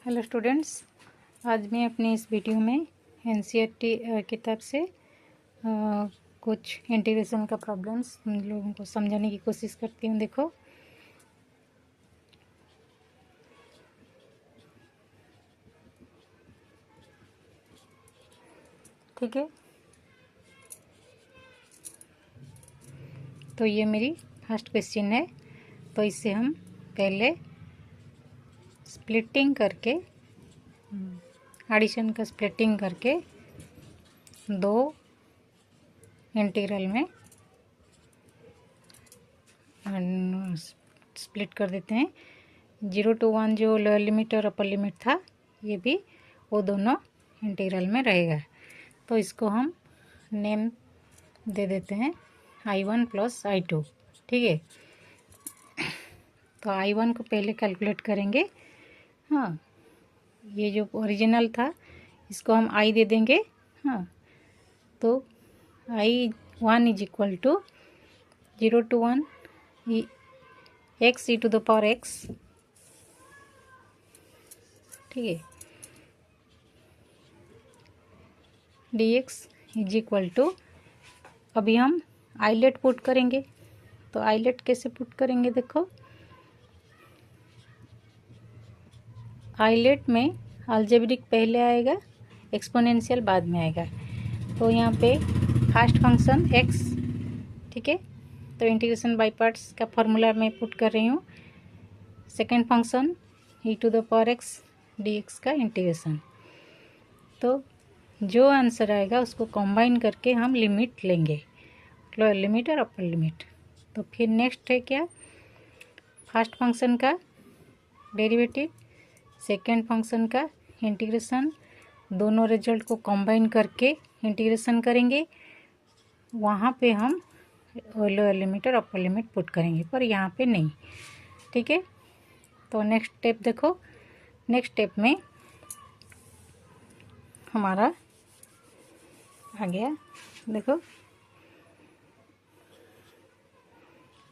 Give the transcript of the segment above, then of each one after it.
Hello students, आज मैं अपनी इस वीडियो में एनसीईआरटी किताब से कुछ इंटीग्रेशन का प्रॉब्लम्स हम लोगों को समझाने की कोशिश करती हूँ। देखो, ठीक है। तो ये मेरी फर्स्ट क्वेश्चन है। तो इसे हम पहले स्प्लिटिंग करके, एडिशन का स्प्लिटिंग करके दो इंटीग्रल में स्प्लिट कर देते हैं। 0 to 1 जो लोअर लिमिट और अपर लिमिट था, ये भी वो दोनों इंटीग्रल में रहेगा। तो इसको हम नेम दे देते हैं I1 + I2, ठीक है। तो I1 को पहले कैलकुलेट करेंगे। हाँ, ये जो ओरिजिनल था इसको हम I दे देंगे। हाँ, तो I1 = 0 to 1 x e⁻x, ठीक है, dx = अभी हम आइलेट पुट करेंगे। तो आइलेट कैसे पुट करेंगे? देखो, आइलेट में अलजेब्रिक पहले आएगा, एक्सपोनेंशियल बाद में आएगा। तो यहाँ पे फर्स्ट फंक्शन x, ठीक है, तो इंटीग्रेशन बाय पार्ट्स का फॉर्मूला मैं पुट कर रही हूँ। सेकेंड फंक्शन e⁻x dx का इंटीग्रेशन। तो जो आंसर आएगा उसको कंबाइन करके हम लिमिट लेंगे, लोअर लिमिट और अपर लिमिट। तो फिर नेक्स्ट है क्या? फर्स्ट फंक्शन का डेरिवेटिव, सेकेंड फंक्शन का इंटीग्रेशन, दोनों रिजल्ट को कंबाइन करके इंटीग्रेशन करेंगे। वहाँ पे हम लोअर लिमिट और अपर लिमिट पुट करेंगे, पर यहाँ पे नहीं, ठीक है। तो नेक्स्ट स्टेप देखो, नेक्स्ट स्टेप में हमारा आ गया, देखो,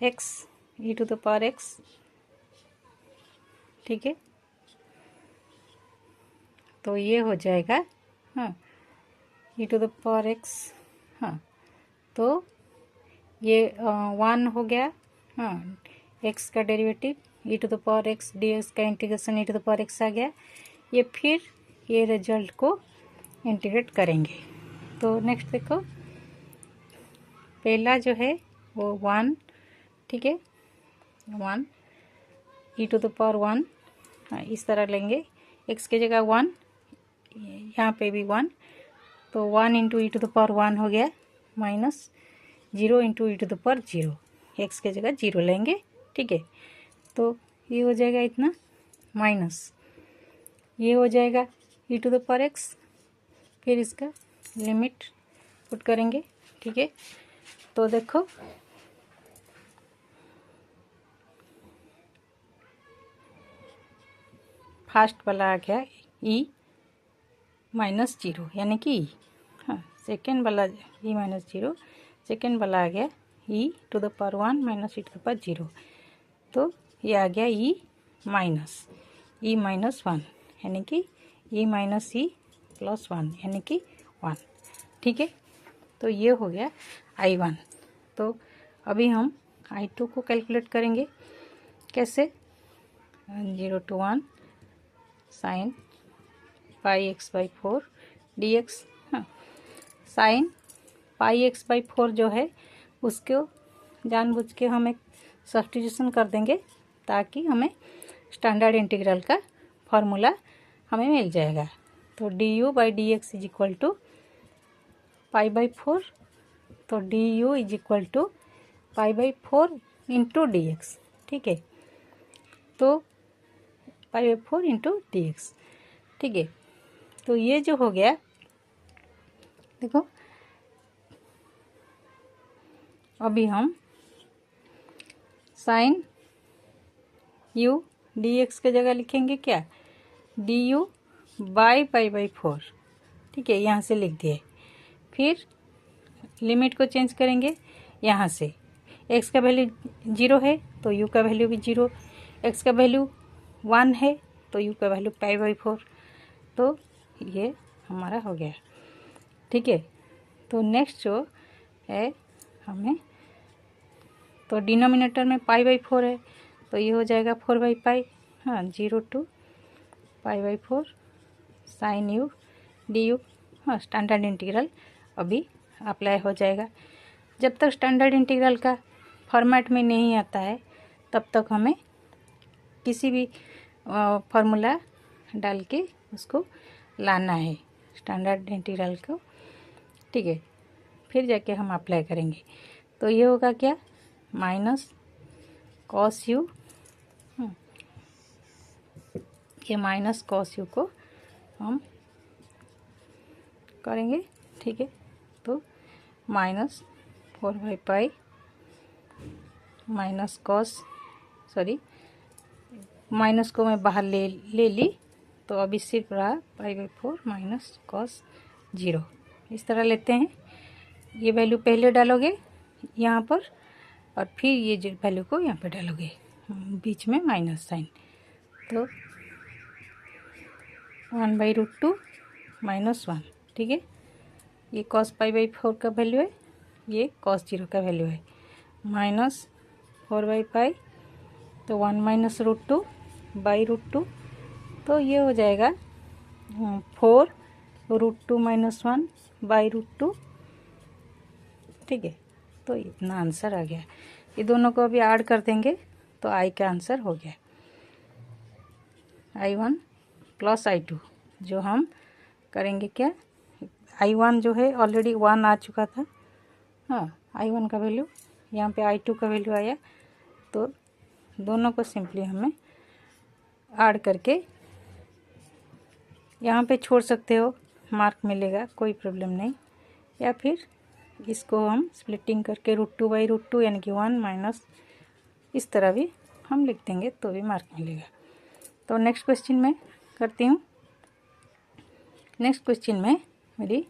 x e⁻x, ठीक है। तो ये हो जाएगा, हाँ, e⁻x, हाँ, तो ये 1 हो गया। हाँ, x का डेरिवेटिव e⁻x dx का इंटीग्रेशन e⁻x आ गया। ये फिर ये रिजल्ट को इंटीग्रेट करेंगे। तो नेक्स्ट देखो, पहला जो है वो 1, ठीक है, 1 e⁻1, हाँ, इस तरह लेंगे, x की जगह 1, यहाँ पे भी 1, तो 1 × e⁻1 हो गया, माइनस 0 × e⁻0, x की जगह 0 लेंगे, ठीक है। तो ये हो जाएगा इतना, माइनस ये हो जाएगा e⁻x, फिर इसका लिमिट पुट करेंगे, ठीक है। तो देखो, फर्स्ट वाला आ गया e-0, यानी कि हाँ, सेकेंड वाला e-0, सेकेंड वाला आ गया e⁻1 - e⁻0। तो ये आ गया e-1, यानी कि e-1 यानी कि 1, ठीक है। तो ये हो गया I1। तो अभी हम I2 को कैलकुलेट करेंगे। कैसे? 0 to 1 sin πx/4 dx। हाँ, sin πx/4 जो है उसको जानबूझ के हम एक सब्स्टिट्यूशन कर देंगे, ताकि हमें स्टैंडर्ड इंटीग्रल का फॉर्मूला हमें मिल जाएगा। तो du/dx = π/4, तो du = π/4 × dx, ठीक है। तो π/4 × dx, ठीक है। तो ये जो हो गया, देखो, अभी हम साइन u dx के जगह लिखेंगे क्या? du/π/4, ठीक है, यहाँ से लिख दिए। फिर लिमिट को चेंज करेंगे, यहाँ से x का वैल्यू 0 है तो u का वैल्यू भी 0, x का वैल्यू 1 है तो तो u का वैल्यू π/4, तो ये हमारा हो गया। ठीक है, तो नेक्स्ट जो है हमें, तो डिनोमिनेटर में π/4 है, तो ये हो जाएगा 4/π, हाँ 0 to π/4 sin u du, हाँ स्टैंडर्ड इंटीग्रल अभी अप्लाई हो जाएगा। जब तक स्टैंडर्ड इंटीग्रल का फॉर्मेट में नहीं आता है तब तक हमें किसी भी फार्मूला डाल के उसको लाना है स्टैंडर्ड इंटीग्रल को। ठीक है, फिर जाके हम अप्लाई करेंगे। तो ये होगा क्या, माइनस कॉस यू, ये माइनस कॉस यू को हम करेंगे। ठीक है, तो minus 4/π minus cos, sorry minus को मैं बाहर ले ली, तो अभी सिर्फ रहा π/4 माइनस कॉस 0। इस तरह लेते हैं, ये वैल्यू पहले डालोगे यहाँ पर और फिर ये जो वैल्यू को यहाँ पे डालोगे, बीच में माइनस साइन, तो 1/√2 -1। ठीक है, ये cos π/4 का वैल्यू है, ये cos 0 का वैल्यू है, माइनस 4/π, तो 1 - √2/√2, तो ये हो जाएगा 4√2 - 1/√2। ठीक है, तो इतना आंसर आ गया। ये दोनों को अभी ऐड कर देंगे तो आई का आंसर हो गया, I1 + I2। जो हम करेंगे क्या, I1 जो है ऑलरेडी 1 आ चुका था, हाँ I1 का वैल्यू, यहाँ पे I2 का वैल्यू आया, तो दोनों को सिंपली हमें ऐड करके यहाँ पे छोड़ सकते हो, मार्क मिलेगा, कोई प्रॉब्लम नहीं। या फिर इसको हम स्प्लिटिंग करके √2/√2 यानी कि 1 माइनस, इस तरह भी हम लिख देंगे तो भी मार्क मिलेगा। तो नेक्स्ट क्वेश्चन में करती हूँ। नेक्स्ट क्वेश्चन में मेरी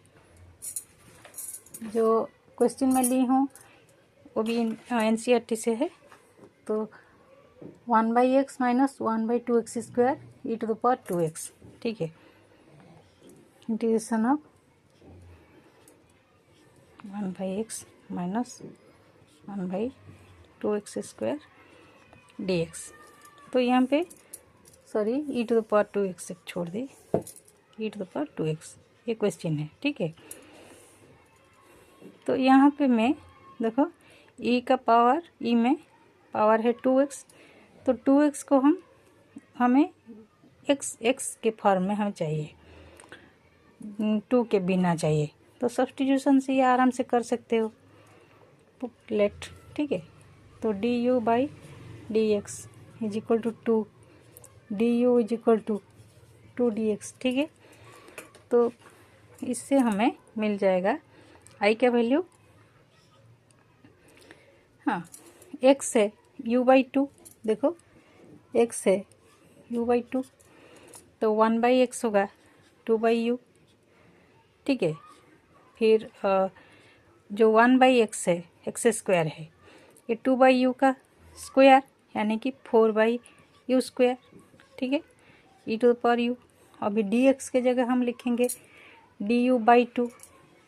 जो क्वेश्चन मैं ली हूँ वो भी NCERT से है। तो 1/x - 1/2x² e⁻²x। ठीक है, integration of 1/x - 1/2x² dx। तो यहाँ पे सॉरी e⁻²x छोड़ दी, e⁻²x ये क्वेश्चन है। ठीक है, तो यहाँ पे मैं देखो e का पावर, e में पावर है 2x, तो 2x को हमें x के फॉर्म में हमें चाहिए, 2 के बिना चाहिए, तो सब्स्टिट्यूशन से ये आराम से कर सकते हो, लेट। ठीक है, तो du/dx = 2, du = 2 dx। ठीक है, तो इससे हमें मिल जाएगा आई का वैल्यू, हाँ x है u/2, देखो x है u/2, तो 1/x होगा 2/u। ठीक है, फिर जो 1/x है x² है, ये 2/u का स्क्वायर यानी कि 4/u²। ठीक है, e⁻u। अभी dx के जगह हम लिखेंगे du/2,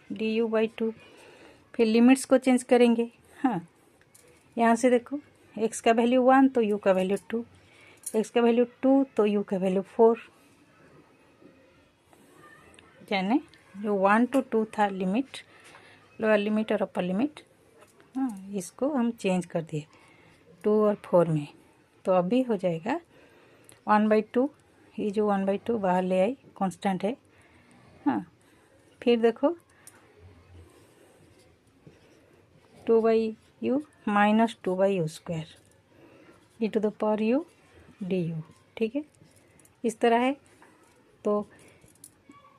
du/2। फिर लिमिट्स को चेंज करेंगे, हाँ यहाँ से देखो x का वैल्यू 1 तो u का वैल्यू 2, x का वैल्यू 2 तो u का वैल्यू 4, यानी जो 1 to 2 था लिमिट, लोअर लिमिट और अपर लिमिट, हाँ इसको हम चेंज कर दिए 2 और 4 में, तो अभी हो जाएगा 1/2। ये जो 1/2 बाहर ले आई, कांस्टेंट है, हाँ फिर देखो 2/u minus 2/u² e⁻u du। ठीक है, इस तरह है। तो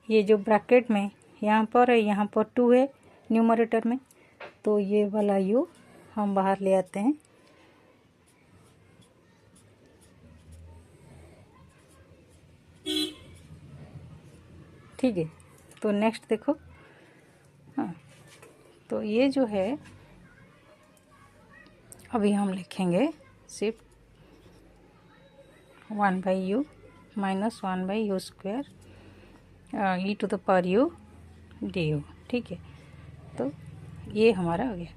ये जो ब्रैकेट में यहाँ पर है, यहाँ पर 2 है न्यूमरेटर में, तो ये वाला u हम बाहर ले आते हैं। ठीक है, तो नेक्स्ट देखो, हाँ तो ये जो है अभी हम लिखेंगे सिर्फ 1/u minus 1/u² e to the power u du। ठीक है, तो ये हमारा हो गया।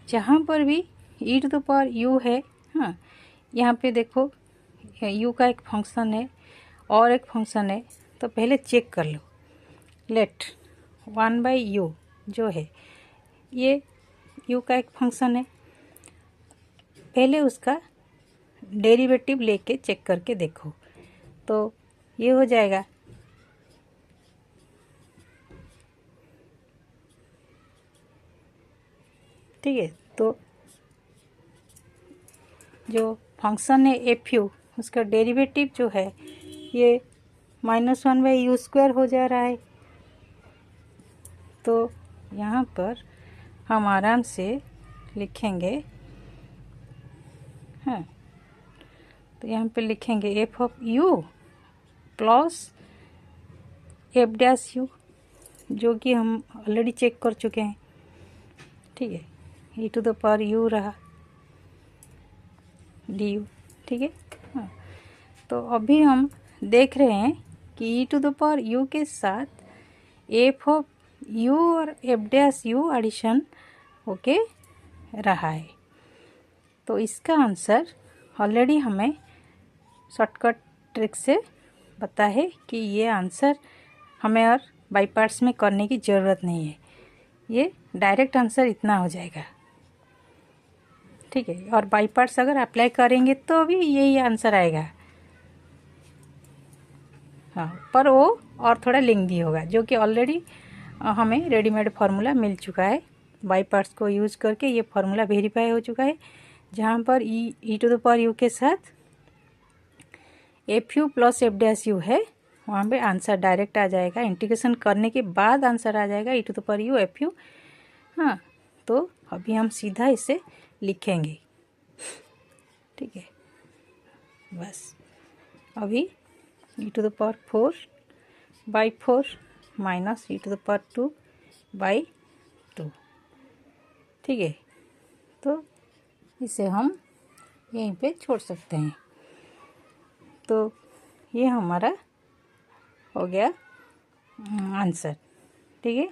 जहाँ पर भी ई टू द पावर u है, हाँ, यहाँ पे देखो u का एक फंक्शन है और एक फंक्शन है, तो पहले चेक कर लो। लेट 1/u जो है ये u का एक फंक्शन है, पहले उसका डेरिवेटिव लेके चेक करके देखो, तो ये हो जाएगा। ठीक है, तो जो फंक्शन है एफ यू, उसका डेरिवेटिव जो है ये -1/u² हो जा रहा है। तो यहाँ पर हम आराम से लिखेंगे, हाँ, तो यहाँ पे लिखेंगे F of you plus F dash you, जो कि हम ऑलरेडी चेक कर चुके हैं। ठीक है, ई टू द पावर यू रहा डी यू। ठीक है, हाँ, तो अभी हम देख रहे हैं कि ई टू द पावर यू के साथ एफ ऑफ यू और एफ डैश यू एडिशन होके रहा है। तो इसका आंसर ऑलरेडी हमें शॉर्टकट ट्रिक से पता है कि ये आंसर हमें और बाई पार्ट्स में करने की ज़रूरत नहीं है, ये डायरेक्ट आंसर इतना हो जाएगा। ठीक है, और बाई पार्ट्स अगर अप्लाई करेंगे तो भी यही आंसर आएगा। हाँ, पर वो और थोड़ा लेंथी होगा, जो कि ऑलरेडी हमें रेडीमेड फार्मूला मिल चुका है। बाई पार्ट्स को यूज़ करके ये फार्मूला वेरीफाई हो चुका है, जहाँ पर ई टू द पावर यू के साथ F you plus F dash you है, वहाँ पे आंसर डायरेक्ट आ जाएगा। इंटीग्रेशन करने के बाद आंसर आ जाएगा e to the power u f u. हाँ, तो अभी हम सीधा इसे लिखेंगे। ठीक है, बस अभी e to the power 4/4 minus e to the power 2/2। ठीक है, तो इसे हम यहीं पे छोड़ सकते हैं। तो ये हमारा हो गया आंसर। ठीक है,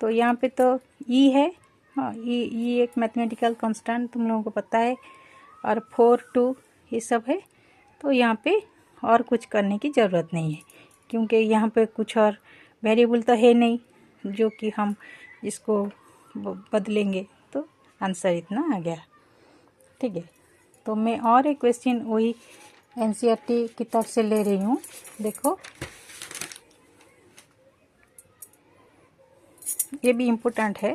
तो यहाँ पे तो ई है, हाँ, ई एक मैथमेटिकल कांस्टेंट तुम लोगों को पता है, और 4, 2 ये सब है। तो यहाँ पे और कुछ करने की ज़रूरत नहीं है, क्योंकि यहाँ पे कुछ और वेरिएबल तो है नहीं जो कि हम इसको बदलेंगे, तो आंसर इतना आ गया। ठीक है, तो मैं और एक क्वेश्चन वही एनसीईआरटी किताब से ले रही हूँ। देखो, ये भी इम्पोर्टेंट है।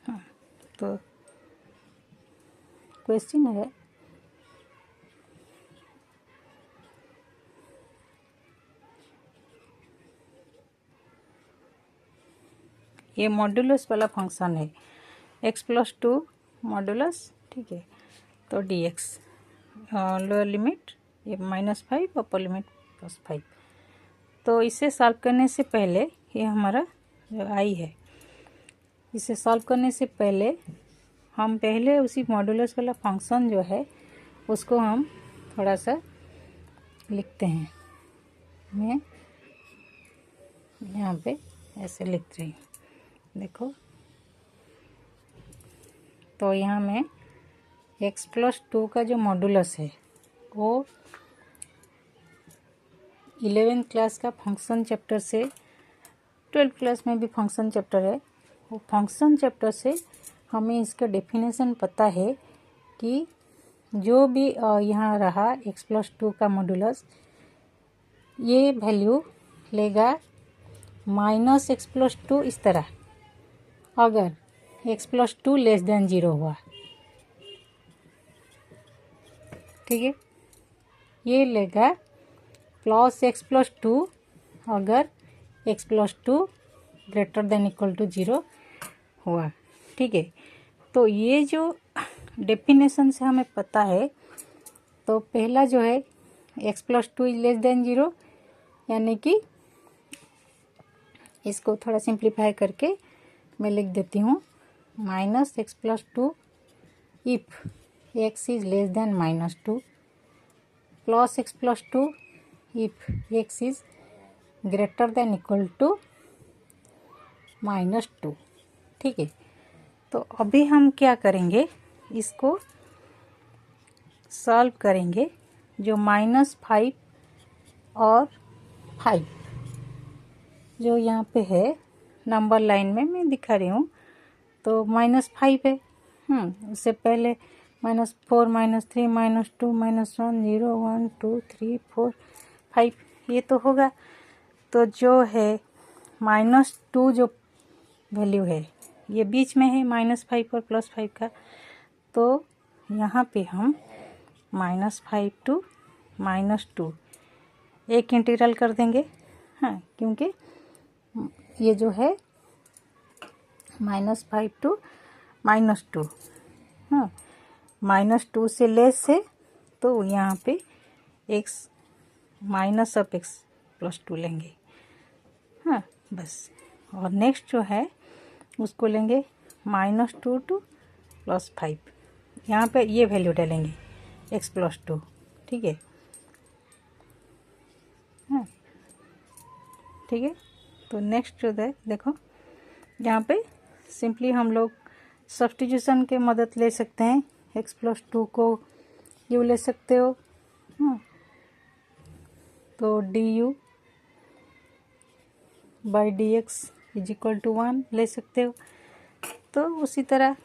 हाँ, तो क्वेश्चन है, ये मॉड्यूलस वाला फंक्शन है x+2 मॉड्यूलस। ठीक है, तो dx लोअर लिमिट ये -5, अपर लिमिट +5। तो इसे सॉल्व करने से पहले, ये हमारा जो i है, इसे सॉल्व करने से पहले हम पहले उसी मॉड्यूलस वाला फंक्शन जो है उसको हम थोड़ा सा लिखते हैं। मैं यहाँ पे ऐसे लिख रही हूँ, देखो। तो यहाँ में x+2 का जो मॉड्यूलस है वो 11th क्लास का फंक्शन चैप्टर से, 12th क्लास में भी फंक्शन चैप्टर है, वो फंक्शन चैप्टर से हमें इसका डेफिनेशन पता है कि जो भी यहाँ रहा x+2 का मॉड्यूलस, ये वैल्यू लेगा -x+2 इस तरह, अगर x+2 <0 हुआ। ठीक है, ये लेगा +x+2 अगर x+2 > 0 हुआ। ठीक है, तो ये जो डेफिनेशन से हमें पता है, तो पहला जो है x+2 < 0, यानी कि इसको थोड़ा सिंप्लीफाई करके मैं लिख देती हूँ -x+2 if x is less than -2 plus x plus 2 if x is greater than equal to -2। ठीक है, तो अभी हम क्या करेंगे, इसको सॉल्व करेंगे। जो -5 और 5 जो यहाँ पे है नंबर लाइन में मैं दिखा रही हूँ, तो -5 है। उससे पहले -4 -3 -2 -1 0 1 2 3 4 5 ये तो होगा। तो जो है -2 जो वैल्यू है ये बीच में है -5 और +5 का, तो यहाँ पे हम -5 to -2 एक इंटीग्रल कर देंगे। हाँ, क्योंकि ये जो है -5 to -2, हाँ, -2 से लेस है, तो यहाँ पे x -x+2 लेंगे। हाँ, बस। और नेक्स्ट जो है उसको लेंगे -2 to +5, यहाँ पे ये वैल्यू डालेंगे x+2। ठीक है, हाँ, ठीक है। तो नेक्स्ट जो है देखो, यहाँ पे सिंपली हम लोग सब्स्टिट्यूशन के मदद ले सकते हैं। x+2 को यू ले सकते हो, हाँ, तो du by dx = 1 ले सकते हो। तो उसी तरह